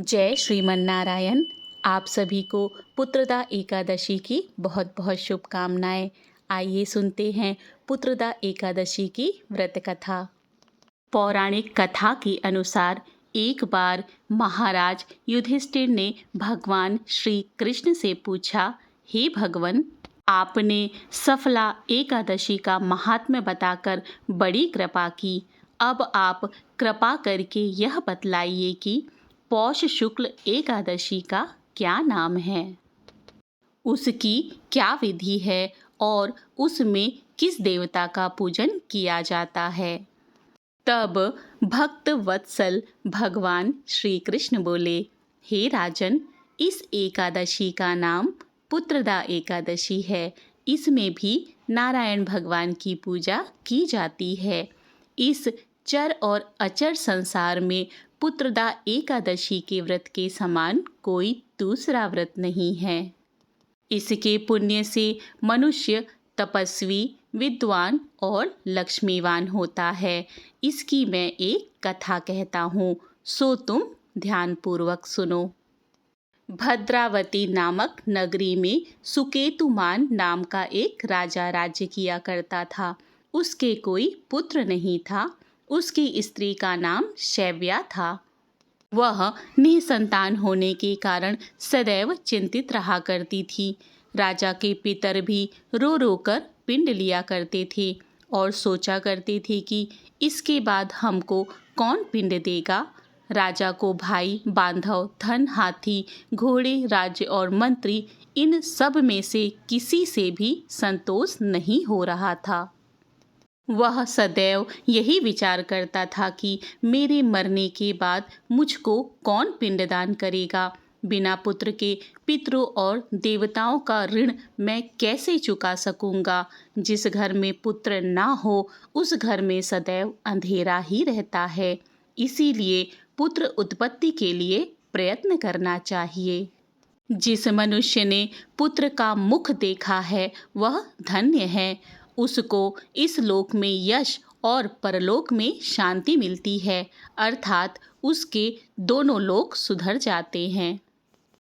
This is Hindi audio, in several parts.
जय श्रीमन नारायण। आप सभी को पुत्रदा एकादशी की बहुत बहुत शुभकामनाएं। आइए सुनते हैं पुत्रदा एकादशी की व्रत कथा। पौराणिक कथा के अनुसार एक बार महाराज युधिष्ठिर ने भगवान श्री कृष्ण से पूछा, हे भगवान, आपने सफला एकादशी का महात्म्य बताकर बड़ी कृपा की। अब आप कृपा करके यह बतलाइए कि पौष शुक्ल एकादशी का क्या नाम है, उसकी क्या विधि है और उसमें किस देवता का पूजन किया जाता है। तब भक्त वत्सल भगवान श्री कृष्ण बोले, हे राजन, इस एकादशी का नाम पुत्रदा एकादशी है। इसमें भी नारायण भगवान की पूजा की जाती है। इस चर और अचर संसार में पुत्रदा एकादशी के व्रत के समान कोई दूसरा व्रत नहीं है। इसके पुण्य से मनुष्य तपस्वी, विद्वान और लक्ष्मीवान होता है। इसकी मैं एक कथा कहता हूँ, सो तुम ध्यानपूर्वक सुनो। भद्रावती नामक नगरी में सुकेतुमान नाम का एक राजा राज्य किया करता था। उसके कोई पुत्र नहीं था। उसकी स्त्री का नाम शैव्या था। वह निसंतान होने के कारण सदैव चिंतित रहा करती थी। राजा के पितर भी रो रो कर पिंड लिया करते थे और सोचा करते थे कि इसके बाद हमको कौन पिंड देगा। राजा को भाई, बांधव, धन, हाथी, घोड़े, राज्य और मंत्री, इन सब में से किसी से भी संतोष नहीं हो रहा था। वह सदैव यही विचार करता था कि मेरे मरने के बाद मुझको कौन पिंडदान करेगा। बिना पुत्र के पितरों और देवताओं का ऋण मैं कैसे चुका सकूंगा। जिस घर में पुत्र ना हो उस घर में सदैव अंधेरा ही रहता है। इसीलिए पुत्र उत्पत्ति के लिए प्रयत्न करना चाहिए। जिस मनुष्य ने पुत्र का मुख देखा है वह धन्य है। उसको इस लोक में यश और परलोक में शांति मिलती है, अर्थात उसके दोनों लोक सुधर जाते हैं।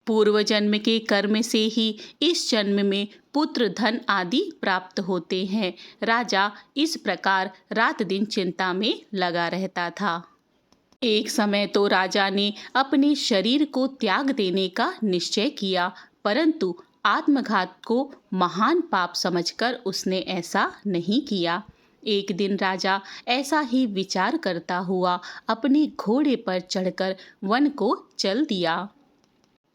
पूर्व जन्म के कर्म से ही इस जन्म में पुत्र, धन आदि प्राप्त होते हैं। राजा इस प्रकार रात दिन चिंता में लगा रहता था। एक समय तो राजा ने अपने शरीर को त्याग देने का निश्चय किया, परंतु आत्मघात को महान पाप समझकर उसने ऐसा नहीं किया। एक दिन राजा ऐसा ही विचार करता हुआ अपने घोड़े पर चढ़कर वन को चल दिया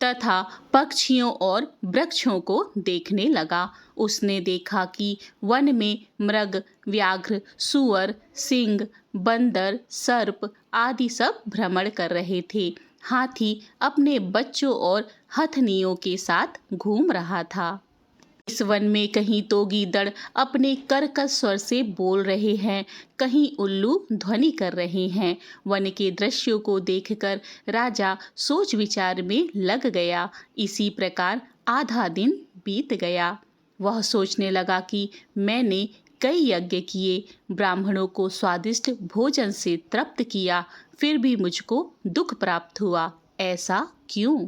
तथा पक्षियों और वृक्षों को देखने लगा। उसने देखा कि वन में मृग, व्याघ्र, सूअर, सिंह, बंदर, सर्प आदि सब भ्रमण कर रहे थे। हाथी अपने बच्चों और हथनियों के साथ घूम रहा था। इस वन में कहीं तो गीदड़ अपने कर्कश स्वर से बोल रहे हैं, कहीं उल्लू ध्वनि कर रहे हैं। वन के दृश्यों को देखकर राजा सोच विचार में लग गया। इसी प्रकार आधा दिन बीत गया। वह सोचने लगा कि मैंने कई यज्ञ किए, ब्राह्मणों को स्वादिष्ट भोजन से तृप्त किया, फिर भी मुझको दुख प्राप्त हुआ। ऐसा क्यों?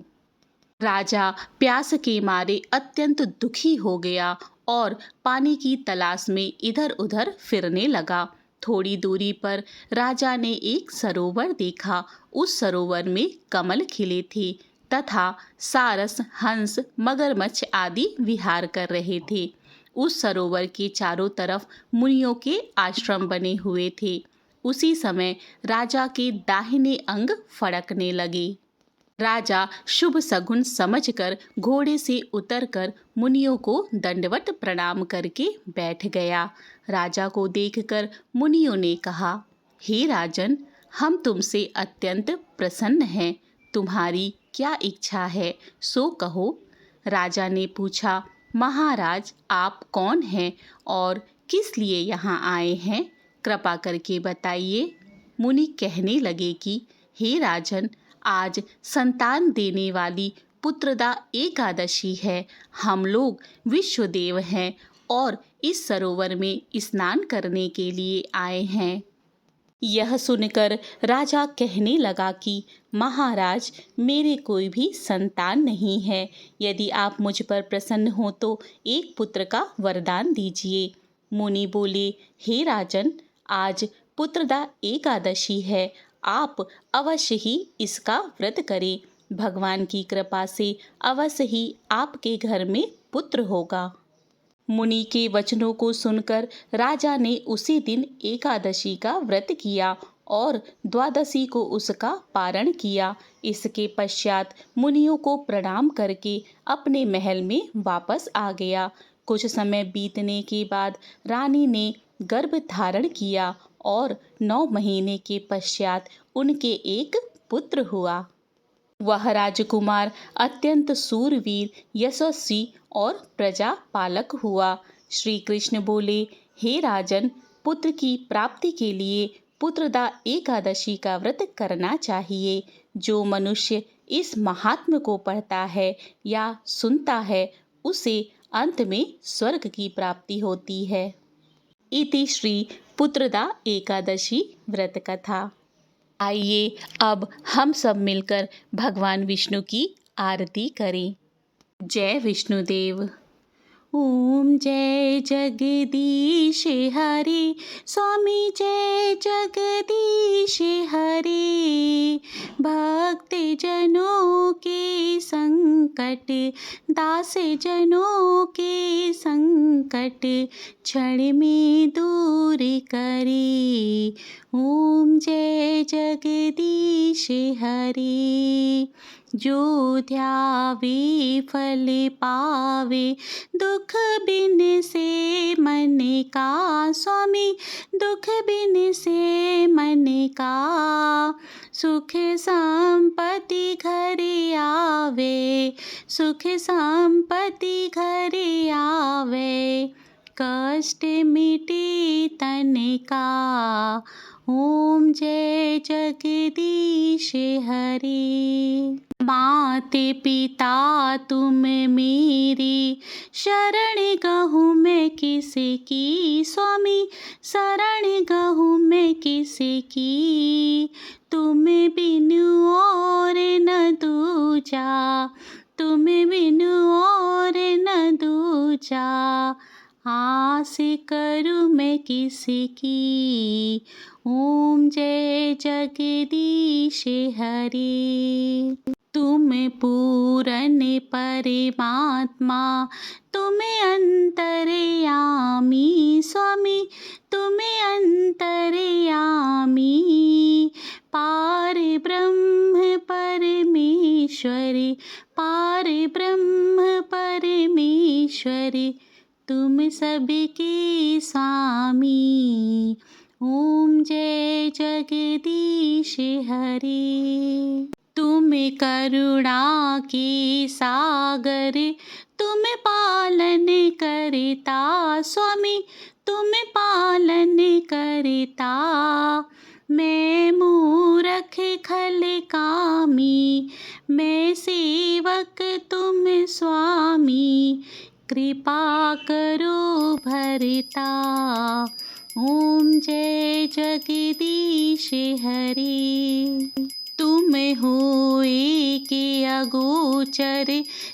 राजा प्यास के मारे अत्यंत दुखी हो गया और पानी की तलाश में इधर उधर फिरने लगा। थोड़ी दूरी पर राजा ने एक सरोवर देखा। उस सरोवर में कमल खिले थे तथा सारस, हंस, मगरमच्छ आदि विहार कर रहे थे। उस सरोवर के चारों तरफ मुनियों के आश्रम बने हुए थे। उसी समय राजा के दाहिने अंग फड़कने लगे। राजा शुभ सगुन समझकर घोड़े से उतरकर मुनियों को दंडवत प्रणाम करके बैठ गया। राजा को देखकर मुनियों ने कहा, हे राजन, हम तुमसे अत्यंत प्रसन्न हैं। तुम्हारी क्या इच्छा है, सो कहो। राजा ने पूछा, महाराज, आप कौन हैं और किस लिए यहाँ आए हैं? कृपा करके बताइए। मुनि कहने लगे कि हे राजन, आज संतान देने वाली पुत्रदा एकादशी है। हम लोग विश्वदेव हैं और इस सरोवर में स्नान करने के लिए आए हैं। यह सुनकर राजा कहने लगा कि महाराज, मेरे कोई भी संतान नहीं है। यदि आप मुझ पर प्रसन्न हो तो एक पुत्र का वरदान दीजिए। मुनि बोले, हे राजन, आज पुत्रदा एकादशी है, आप अवश्य ही इसका व्रत करें। भगवान की कृपा से अवश्य ही आपके घर में पुत्र होगा। मुनि के वचनों को सुनकर राजा ने उसी दिन एकादशी का व्रत किया और द्वादशी को उसका पारण किया। इसके पश्चात मुनियों को प्रणाम करके अपने महल में वापस आ गया। कुछ समय बीतने के बाद रानी ने गर्भ धारण किया और 9 महीने के पश्चात उनके एक पुत्र हुआ। वह राजकुमार अत्यंत सूरवीर, यशस्वी और प्रजापालक हुआ। श्री कृष्ण बोले, हे राजन, पुत्र की प्राप्ति के लिए पुत्रदा एकादशी का व्रत करना चाहिए। जो मनुष्य इस महात्म्य को पढ़ता है या सुनता है, उसे अंत में स्वर्ग की प्राप्ति होती है। इति श्री पुत्रदा एकादशी व्रत कथा। आइए अब हम सब मिलकर भगवान विष्णु की आरती करें। जय विष्णुदेव। ओम जय जगदीश हरे, स्वामी जय जगदीश हरे। भक्त जनों के संकट, दास जनों के संकट, क्षण में दूर करे। ओम जय जगदीश हरे। जो ध्यावे फल पावे, दुख बिन से मन का, स्वामी दुख बिन से मन का। सुख संपत्ति घर आवे, सुख संपत्ति घर आवे। कष्ट मिटे तन का। ओम जय जगदीश हरे। माते पिता तुम मेरी, शरण गहूँ मैं किसकी, स्वामी शरण गहूँ मैं किसकी। तुम बिनु और न दूजा, तुम बिनु और न दूजा। आस करूँ मैं किसकी। ओम जय जगदीश हरे। तुम पूरन परमात्मा, तुम अंतर्यामी, स्वामी तुम अंतर्यामी। पार ब्रह्म परमेश्वरी, पार ब्रह्म परमेश्वरी, तुम सबके स्वामी। ओम जय जगदीश हरे। तुम करुणा के सागर, तुम पालन करता, स्वामी तुम पालन करता। मैं मूरख खल कामी, मैं सेवक तुम स्वामी। कृपा करो भरता। ओम जय जगदीश हरे। तुम हो एक अगोचर,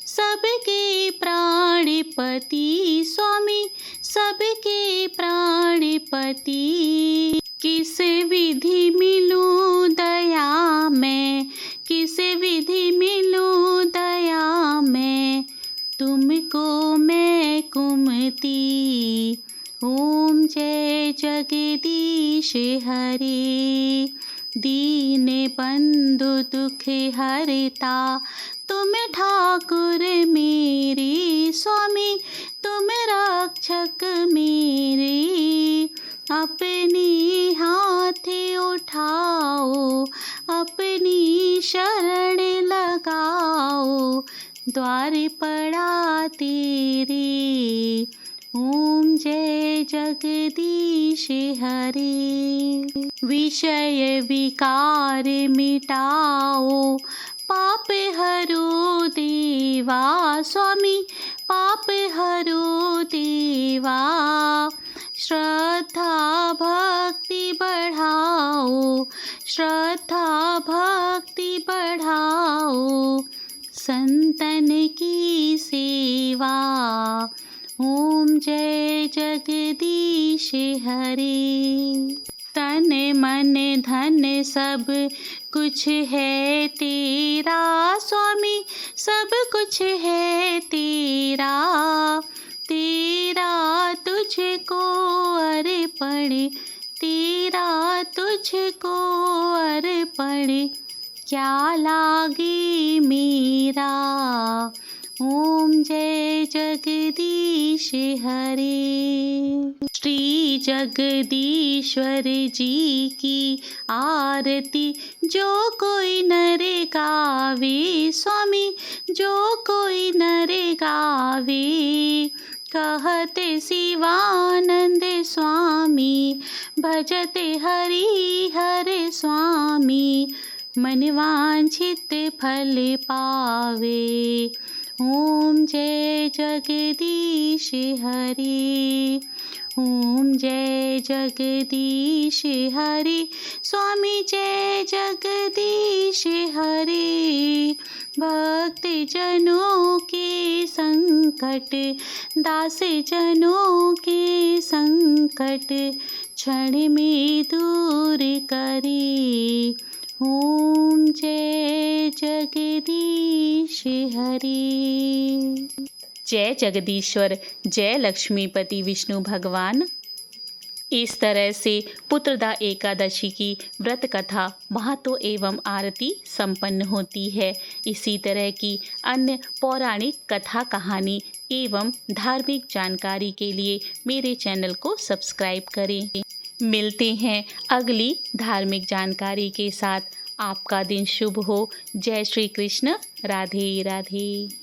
सबके प्राणपति, स्वामी सबके प्राणपति। किस विधि मिलूं दया में, किस विधि मिलूं दया में। तुमको मैं कुमति। ओम जय जगदीश हरे। दीन बंधु दुख हरता, तुम ठाकुर मेरे, स्वामी तुम रक्षक मेरे। अपने हाथ उठाओ, अपनी शरण लगाओ। द्वार पड़ा तेरे। ओम जय जगदीश हरे। विषय विकार मिटाओ, पाप हरो देवा, स्वामी पाप हरो देवा। श्रद्धा भक्ति बढ़ाओ, श्रद्धा भक्ति बढ़ाओ, संतन की सेवा। ओम जय जगदीश हरे। तन मन धन सब कुछ है तेरा स्वामी, सब कुछ है तेरा, तेरा तुझको अर्पण, तेरा तुझको अर्पण, क्या लागे मेरा। ओम जय जगदीश हरे। श्री जगदीश्वर जी की आरती जो कोई नर गावे, स्वामी जो कोई नर गावे, कहते शिवानंद स्वामी, भजते हरि हर स्वामी, मन वांछित फल पावे। ओम जय जगदीश हरि। ओम जय जगदीश हरि। स्वामी जय जगदीश हरि। भक्त जनों के संकट, दास जनों के संकट, क्षण में दूर करे। ओम जय जगदीश हरि। जय जगदीश्वर, जय लक्ष्मीपति विष्णु भगवान। इस तरह से पुत्रदा एकादशी की व्रत कथा, महत्व एवं आरती संपन्न होती है। इसी तरह की अन्य पौराणिक कथा कहानी एवं धार्मिक जानकारी के लिए मेरे चैनल को सब्सक्राइब करें। मिलते हैं अगली धार्मिक जानकारी के साथ। आपका दिन शुभ हो। जय श्री कृष्ण। राधे राधे।